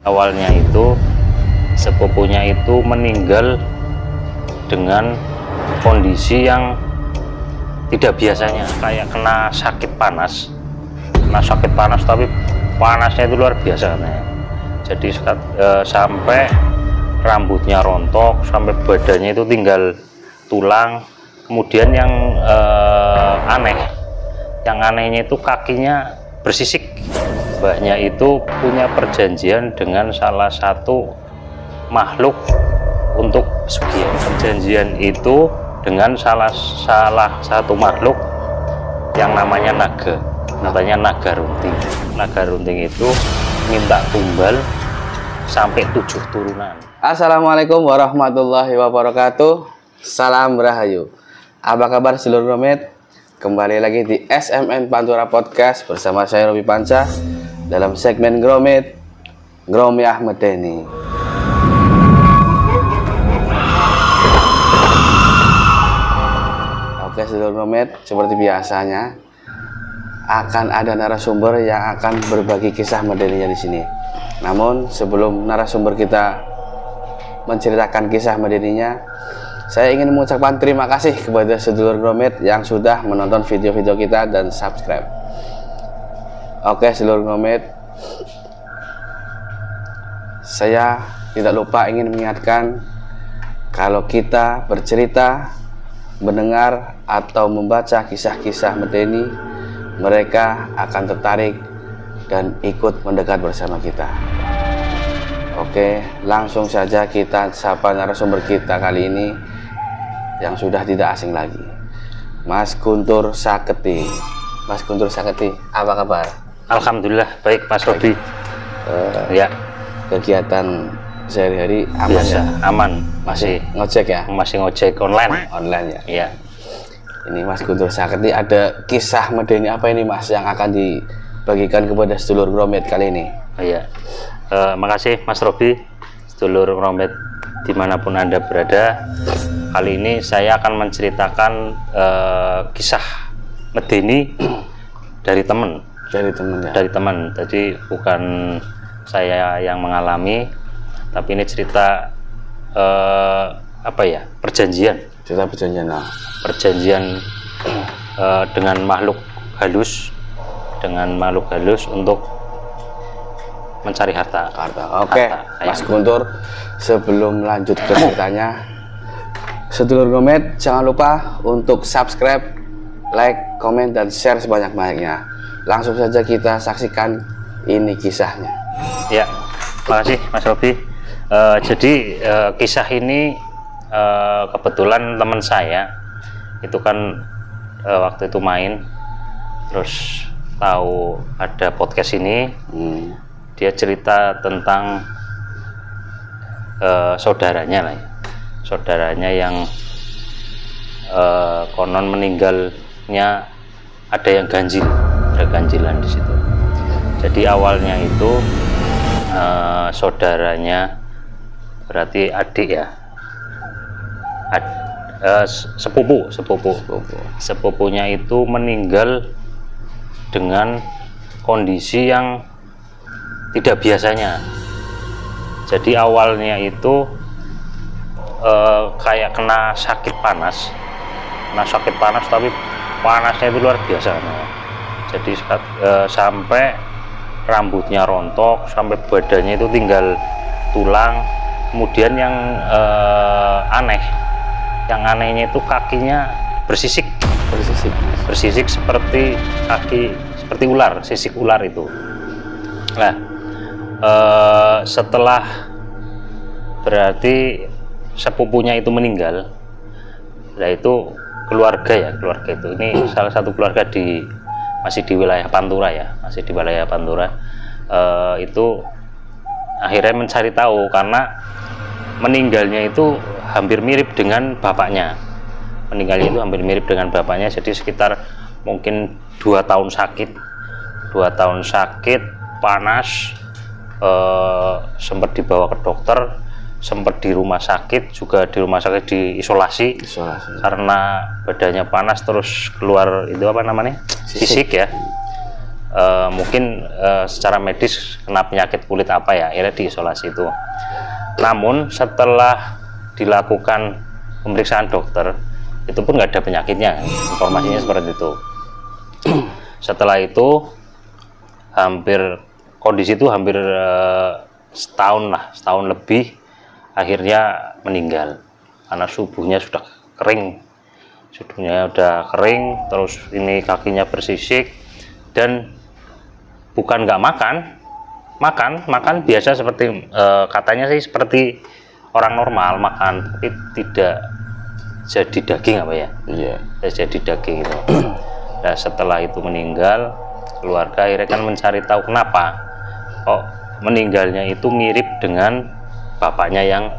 Awalnya itu sepupunya itu meninggal dengan kondisi yang tidak biasanya, kayak kena sakit panas tapi panasnya itu luar biasa katanya. Jadi sampai rambutnya rontok, sampai badannya itu tinggal tulang. Kemudian yang anehnya itu kakinya bersisik. Mbaknya itu punya perjanjian dengan salah satu makhluk untuk pesugihan. Perjanjian itu dengan salah satu makhluk yang namanya naga, namanya naga runting. Naga runting itu minta tumbal sampai 7 turunan. Assalamualaikum warahmatullahi wabarakatuh. Salam Rahayu. Apa kabar seluruh Gromet? Kembali lagi di SMN Pantura Podcast bersama saya Robi Panca dalam segmen Gromet Gromi Ahmad Deni. Oke seluruh Gromet, seperti biasanya akan ada narasumber yang akan berbagi kisah medeninya di sini. Namun sebelum narasumber kita menceritakan kisah medeninya, saya ingin mengucapkan terima kasih kepada sedulur Gromet yang sudah menonton video-video kita dan subscribe. Oke sedulur Gromet, saya tidak lupa ingin mengingatkan kalau kita bercerita, mendengar atau membaca kisah-kisah medeni, mereka akan tertarik dan ikut mendekat bersama kita. Oke, langsung saja kita sapa narasumber kita kali ini yang sudah tidak asing lagi, Mas Guntur Saketi. Mas Guntur Saketi, apa kabar? Alhamdulillah baik Mas Robi. Ya, kegiatan sehari-hari aman biasa, ya? Aman, masih ngojek ya? Masih ngojek online. Online ya? Iya. Ini Mas Guntur Saketi, ada kisah medeni apa ini Mas yang akan dibagikan kepada sedulur Gromet kali ini? Iya. Makasih Mas Robi, sedulur Gromet dimanapun Anda berada. Kali ini saya akan menceritakan kisah medeni dari teman. Dari teman ya? Dari teman. Jadi bukan saya yang mengalami, tapi ini cerita perjanjian. Cerita perjanjian lah. Perjanjian dengan makhluk halus, untuk mencari harta. Oke, Mas Guntur, sebelum lanjut ke ceritanya, sedulur Gromet jangan lupa untuk subscribe, like, komen, dan share sebanyak-banyaknya. Langsung saja kita saksikan ini kisahnya. Ya, makasih Mas Robi. Jadi kisah ini kebetulan teman saya itu kan waktu itu main, terus tahu ada podcast ini. Dia cerita tentang saudaranya yang konon meninggalnya ada yang ganjilan di situ. Jadi awalnya itu saudaranya berarti adik ya, sepupunya itu meninggal dengan kondisi yang tidak biasanya. Jadi awalnya itu kayak kena sakit panas tapi panasnya itu luar biasa. Jadi sampai rambutnya rontok, sampai badannya itu tinggal tulang. Kemudian yang anehnya itu kakinya bersisik seperti ular, sisik ular itu. Nah, setelah berarti sepupunya itu meninggal, nah itu keluarga itu, ini salah satu keluarga masih di wilayah Pantura itu akhirnya mencari tahu karena meninggalnya itu hampir mirip dengan bapaknya. Jadi sekitar mungkin 2 tahun sakit, panas, sempat dibawa ke dokter, sempat di rumah sakit diisolasi karena badannya panas, terus keluar itu apa namanya, sisik ya. mungkin secara medis kena penyakit kulit apa ya, akhirnya diisolasi itu. Namun setelah dilakukan pemeriksaan dokter itu pun nggak ada penyakitnya, informasinya seperti itu. Setelah itu kondisi itu hampir setahun lebih, akhirnya meninggal karena subuhnya sudah kering, terus ini kakinya bersisik, dan bukan nggak makan biasa seperti katanya sih seperti orang normal makan, tapi tidak jadi daging apa ya? Iya. Jadi daging itu. Nah, setelah itu meninggal, keluarga akhirnya kan mencari tahu kenapa kok meninggalnya itu mirip dengan bapaknya yang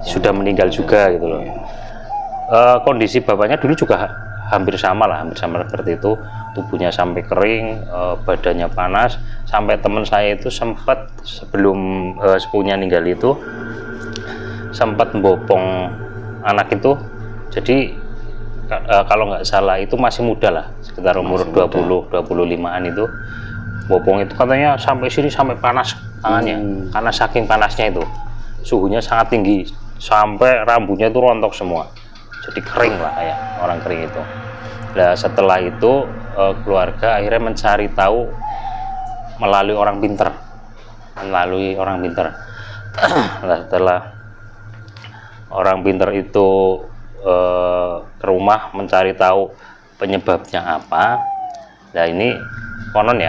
sudah meninggal juga gitu loh. Kondisi bapaknya dulu juga hampir sama seperti itu, tubuhnya sampai kering, badannya panas, sampai teman saya itu sempat sebelum sepupunya meninggal itu sempat membopong anak itu. Jadi kalau nggak salah itu masih muda lah, sekitar umur 20-25an itu, bopong itu katanya sampai sini, sampai panas tangannya, karena saking panasnya itu, suhunya sangat tinggi, sampai rambutnya itu rontok semua, jadi kering lah kayak orang kering itu. Nah, setelah itu keluarga akhirnya mencari tahu melalui orang pinter. Nah, setelah orang pinter itu ke rumah mencari tahu penyebabnya apa. Nah, ini konon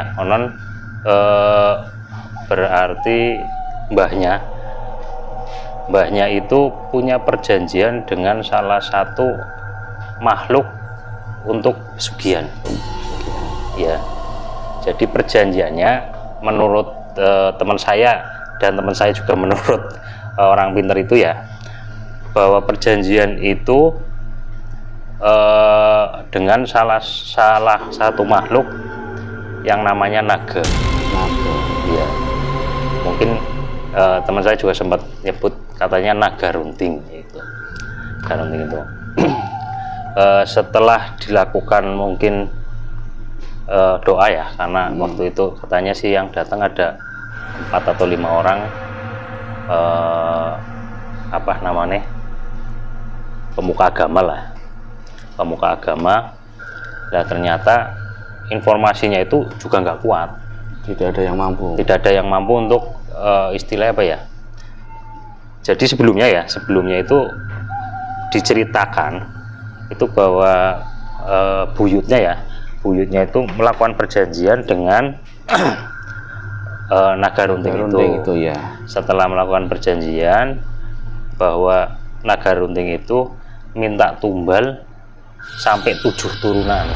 berarti mbahnya itu punya perjanjian dengan salah satu makhluk untuk pesugihan. Ya, jadi perjanjiannya menurut teman saya, dan teman saya juga menurut orang pinter itu ya, bahwa perjanjian itu dengan salah satu makhluk yang namanya naga. Ya, mungkin teman saya juga sempat nyebut katanya naga runting itu. Setelah dilakukan mungkin doa ya, karena waktu itu katanya sih yang datang ada 4 atau 5 orang, pemuka agama. Nah, ternyata informasinya itu juga nggak kuat, tidak ada yang mampu untuk istilahnya apa ya. Jadi sebelumnya itu diceritakan itu bahwa buyutnya itu melakukan perjanjian dengan naga runting itu ya. Setelah melakukan perjanjian bahwa naga runting itu minta tumbal sampai 7 turunan.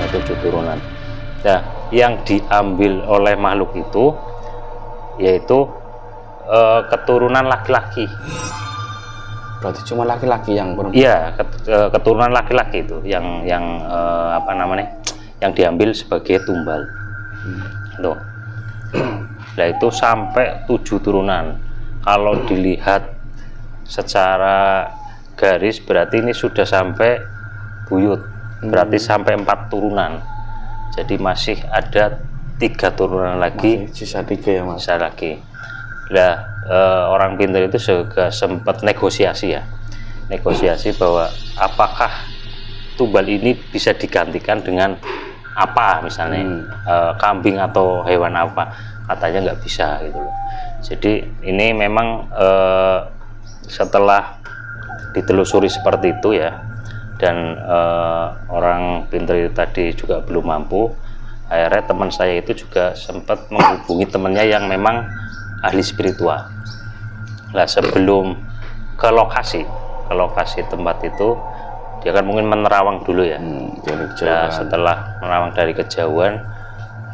7 turunan. Nah, yang diambil oleh makhluk itu yaitu keturunan laki-laki. Berarti cuma laki-laki yang perempuan? Iya, keturunan laki-laki itu yang yang diambil sebagai tumbal. Tuh. Nah, itu sampai 7 turunan. Kalau dilihat secara garis berarti ini sudah sampai buyut, berarti sampai 4 turunan. Jadi masih ada 3 turunan lagi, sisa 3 ya Mas. Sisa lagi. Nah, orang pintar itu juga sempat negosiasi bahwa apakah tumbal ini bisa digantikan dengan apa, misalnya kambing atau hewan apa. Katanya nggak bisa gitu loh. Jadi ini memang setelah ditelusuri seperti itu ya, dan orang pintar itu tadi juga belum mampu, akhirnya teman saya itu juga sempat menghubungi temannya yang memang ahli spiritual. Nah, sebelum ke lokasi tempat itu, dia kan mungkin menerawang dulu ya. Nah, setelah menerawang dari kejauhan,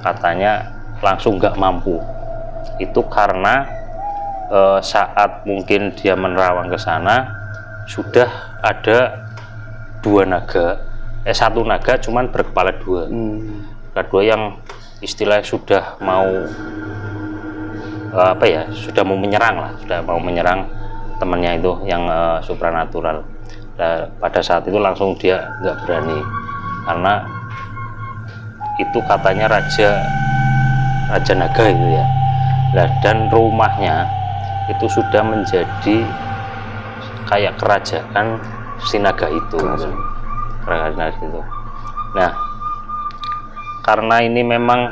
katanya langsung nggak mampu. Itu karena saat mungkin dia menerawang ke sana, sudah ada 2 naga, 1 naga cuman berkepala 2. Kedua yang istilahnya sudah mau sudah mau menyerang temannya itu yang supranatural. Nah, pada saat itu langsung dia nggak berani, karena itu katanya Raja Naga itu ya. Nah, dan rumahnya itu sudah menjadi kayak kerajaan si naga itu. Kerajaan itu. Nah, karena ini memang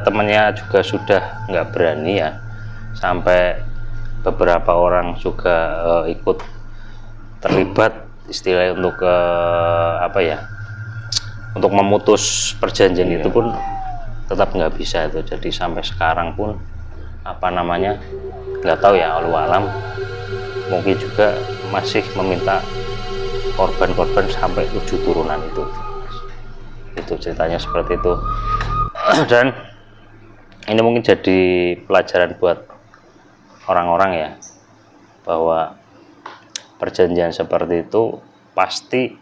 temannya juga sudah nggak berani ya, sampai beberapa orang juga ikut terlibat istilahnya untuk apa ya, untuk memutus perjanjian itu pun tetap nggak bisa itu. Jadi sampai sekarang pun apa namanya nggak tahu ya, Allahu alam, mungkin juga masih meminta korban-korban sampai 7 turunan itu ceritanya seperti itu. Dan ini mungkin jadi pelajaran buat orang-orang ya, bahwa perjanjian seperti itu pasti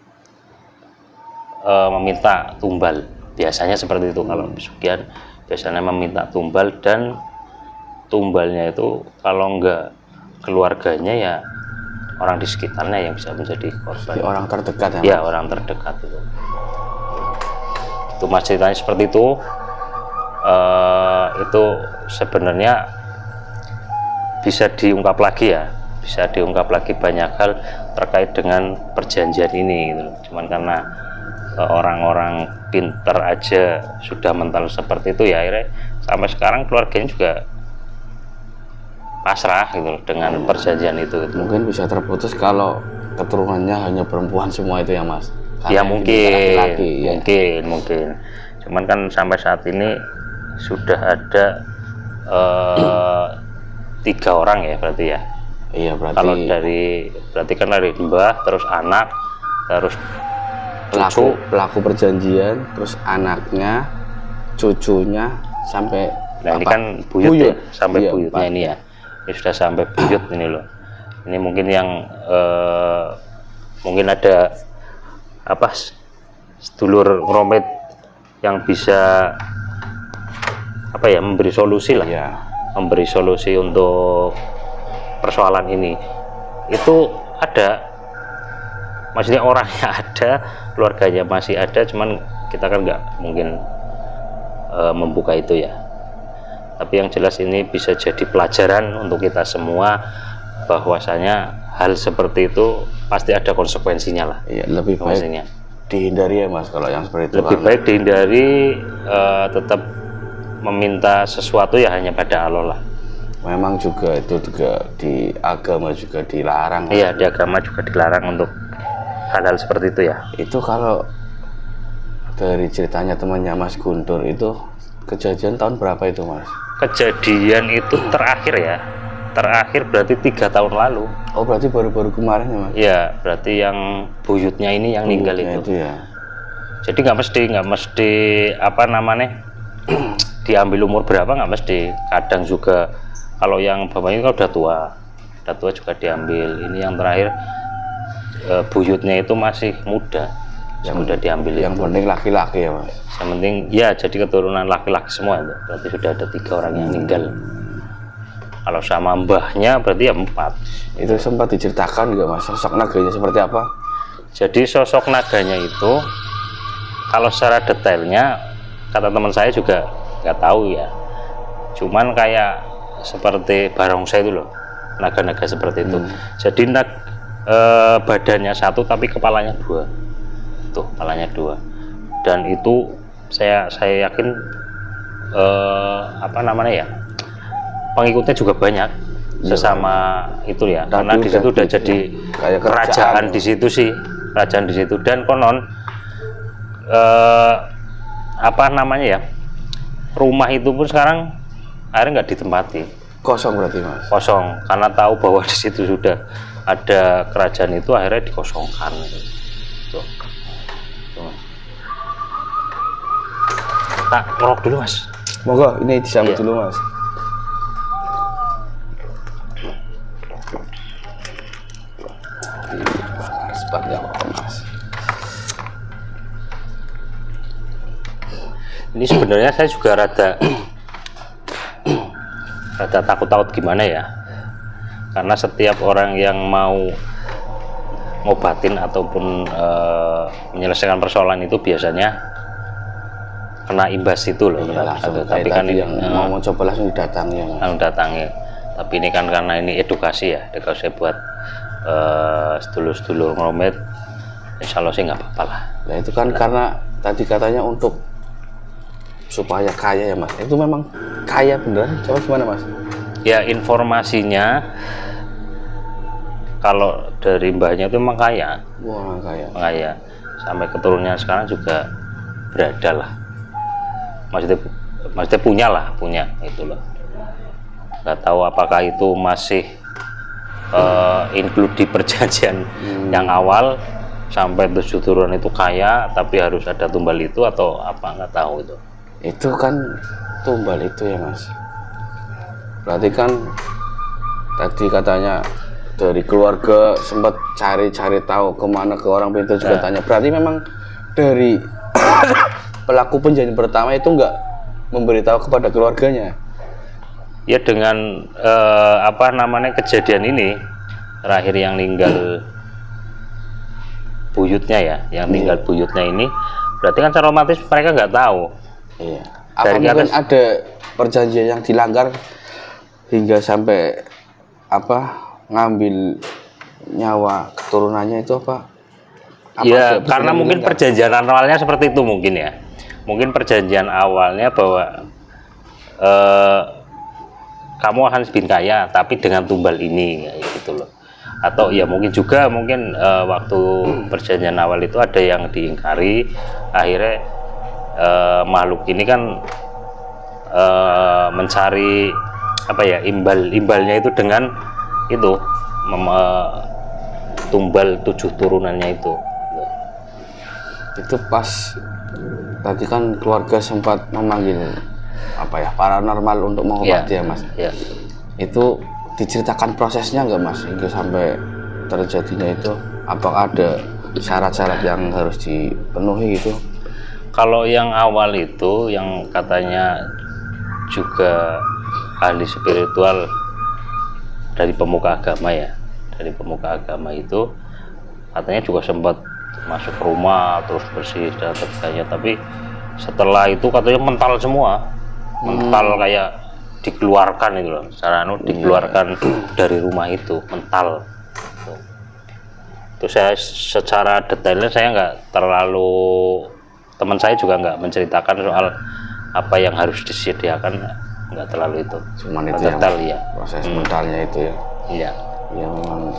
meminta tumbal, biasanya seperti itu. Kalau pesugihan biasanya meminta tumbal, dan tumbalnya itu kalau enggak keluarganya ya orang di sekitarnya yang bisa menjadi korban. Orang terdekat ya? Ya, orang terdekat itu. Itu mas ceritanya seperti itu. Itu sebenarnya bisa diungkap lagi ya, bisa diungkap lagi banyak hal terkait dengan perjanjian ini gitu. Cuman karena orang-orang pinter aja sudah mental seperti itu ya, akhirnya sampai sekarang keluarganya juga pasrah gitu dengan perjanjian itu gitu. Mungkin bisa terputus kalau keturunannya hanya perempuan semua itu ya mas? Ya mungkin, laki-laki, ya. mungkin. Cuman kan sampai saat ini sudah ada 3 orang ya berarti ya. Iya, berarti kalau berarti kan dari mbah, terus anak, terus pelaku perjanjian, terus anaknya, cucunya, sampai nah ini kan buyut ya, sampai iya, buyutnya ini ya. Ini sudah sampai buyut ini loh. Ini mungkin yang mungkin ada apa, sedulur ngeromit yang bisa apa ya, memberi solusi lah ya, memberi solusi untuk persoalan ini. Itu ada, maksudnya orangnya ada, keluarganya masih ada, cuman kita kan nggak mungkin membuka itu ya. Tapi yang jelas ini bisa jadi pelajaran untuk kita semua, bahwasanya hal seperti itu pasti ada konsekuensinya lah. Iya, lebih baik dihindari ya mas kalau yang seperti itu. Lebih baik dihindari, tetap meminta sesuatu ya hanya pada Allah lah. Memang juga itu juga di agama juga dilarang. Iya, di agama juga dilarang untuk hal-hal seperti itu ya. Itu kalau dari ceritanya temannya Mas Guntur itu kejadian tahun berapa itu mas? Kejadian itu terakhir ya, terakhir berarti 3 tahun lalu. Oh berarti baru-baru kemarin ya mas? Iya, berarti yang buyutnya ini yang meninggal itu ya. Jadi nggak mesti apa namanya diambil umur berapa, nggak mesti. Kadang juga kalau yang bapaknya kan udah tua juga diambil. Ini yang terakhir buyutnya itu masih muda, yang udah diambil. Yang penting laki-laki ya mas? Yang penting ya jadi keturunan laki-laki semua itu. Berarti sudah ada 3 orang yang meninggal. Kalau sama mbahnya berarti ya 4. Itu sempat diceritakan juga mas, sosok naganya seperti apa? Jadi sosok naganya itu kalau secara detailnya kata teman saya juga nggak tahu ya. Cuman kayak seperti barongsai itu loh, naga-naga seperti itu. Jadi badannya 1 tapi kepalanya 2. Tuh, kepalanya 2. Dan itu saya yakin apa namanya ya, pengikutnya juga banyak sesama itu ya, karena di situ udah jadi kayak kerajaan di situ sih, kerajaan di situ. Dan konon apa namanya ya, rumah itu pun sekarang akhirnya nggak ditempati, kosong berarti mas? Kosong, karena tahu bahwa di situ sudah ada kerajaan itu, akhirnya dikosongkan. Tuh. Tak ngerok dulu mas. Monggo, ini disambut dulu mas. Seperti apa mas? Ini sebenarnya saya juga rada takut-takut gimana ya, karena setiap orang yang mau ngobatin ataupun menyelesaikan persoalan itu biasanya kena imbas itu loh. Iya, tapi kan ini yang mau coba langsung didatangi ya, Mas. Datangi. Tapi ini kan karena ini edukasi ya, edukasi buat sedulur-sedulur ngeromet, insya Allah sih nggak apa-apa lah. Nah itu kan karena tadi katanya untuk supaya kaya ya Mas, itu memang kaya beneran? Coba gimana Mas? Ya informasinya kalau dari mbahnya itu memang kaya. Wah kaya sampai keturunannya sekarang juga berada lah, maksudnya punya itu loh. Nggak tahu apakah itu masih include di perjanjian yang awal sampai 7 turunan itu kaya tapi harus ada tumbal itu atau apa, nggak tahu itu. Itu kan tumbal itu ya Mas, berarti kan tadi katanya dari keluarga sempat cari-cari tahu kemana, ke orang pintu juga tanya, berarti memang dari pelaku penjanjian pertama itu nggak memberitahu kepada keluarganya ya? Dengan apa namanya kejadian ini terakhir yang meninggal buyutnya ya, yang tinggal buyutnya ini, berarti kan secara otomatis mereka nggak tahu. Iya. Apa mungkin ada perjanjian yang dilanggar hingga sampai apa ngambil nyawa keturunannya itu apa? Iya, karena mungkin perjanjian awalnya seperti itu mungkin ya. Mungkin perjanjian awalnya bahwa kamu akan bin kaya tapi dengan tumbal ini gitu loh. Atau ya mungkin juga waktu perjanjian awal itu ada yang diingkari, akhirnya makhluk ini kan mencari apa ya, imbalnya itu dengan itu tumbal 7 turunannya itu. Itu pas tadi kan keluarga sempat memanggil apa ya, paranormal untuk mengobati ya Mas. Ya. Itu diceritakan prosesnya nggak Mas hingga sampai terjadinya itu? Apakah ada syarat-syarat yang harus dipenuhi gitu? Kalau yang awal itu yang katanya juga ahli spiritual dari pemuka agama ya, dari pemuka agama itu katanya juga sempat masuk rumah terus bersih dan sebagainya, tapi setelah itu katanya mental semua, mental kayak dikeluarkan itu loh, secara dikeluarkan dari rumah itu mental. Itu saya secara detailnya saya nggak terlalu, teman saya juga nggak menceritakan soal apa yang harus disediakan, nggak terlalu itu. Cuman itu detail ya, proses mentalnya itu ya. Iya. Ya memang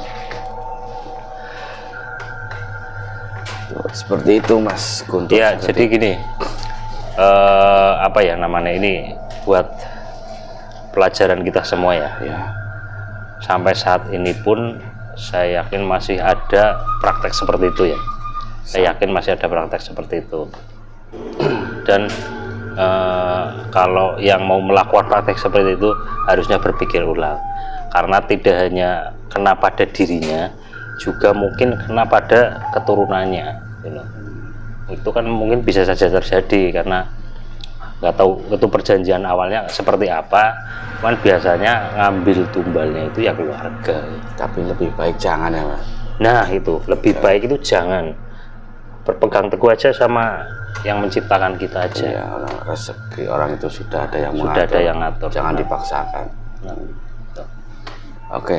seperti itu Mas Guntur. Ya jadi gini, apa ya namanya, ini buat pelajaran kita semua ya. Sampai saat ini pun saya yakin masih ada praktek seperti itu ya. Saya yakin masih ada praktek seperti itu. Dan kalau yang mau melakukan praktek seperti itu harusnya berpikir ulang, karena tidak hanya kena pada dirinya, juga mungkin kena pada keturunannya gitu. Itu kan mungkin bisa saja terjadi karena nggak tahu itu perjanjian awalnya seperti apa, cuman biasanya ngambil tumbalnya itu ya keluarga. Tapi lebih baik jangan ya Mas. Nah itu lebih baik itu jangan, berpegang teguh aja sama yang menciptakan kita aja. Ya, rezeki orang itu sudah ada yang ngatur. Jangan dipaksakan. Oke,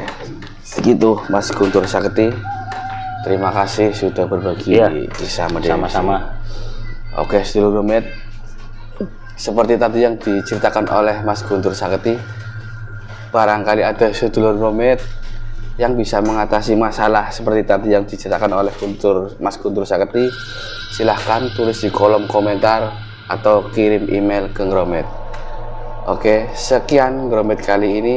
segitu Mas Guntur Sakti. Terima kasih sudah berbagi kisah sama-sama. Oke, sedulur Romet, seperti tadi yang diceritakan oleh Mas Guntur Sakti, barangkali ada sedulur Romet yang bisa mengatasi masalah seperti tadi yang diceritakan oleh Mas Guntur Sakti, silahkan tulis di kolom komentar atau kirim email ke Ngromet. Oke, sekian Ngromet kali ini.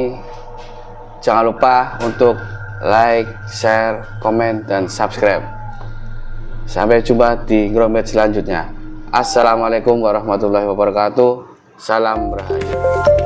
Jangan lupa untuk like, share, komen, dan subscribe. Sampai jumpa di Ngromet selanjutnya. Assalamualaikum warahmatullahi wabarakatuh. Salam Rahayu.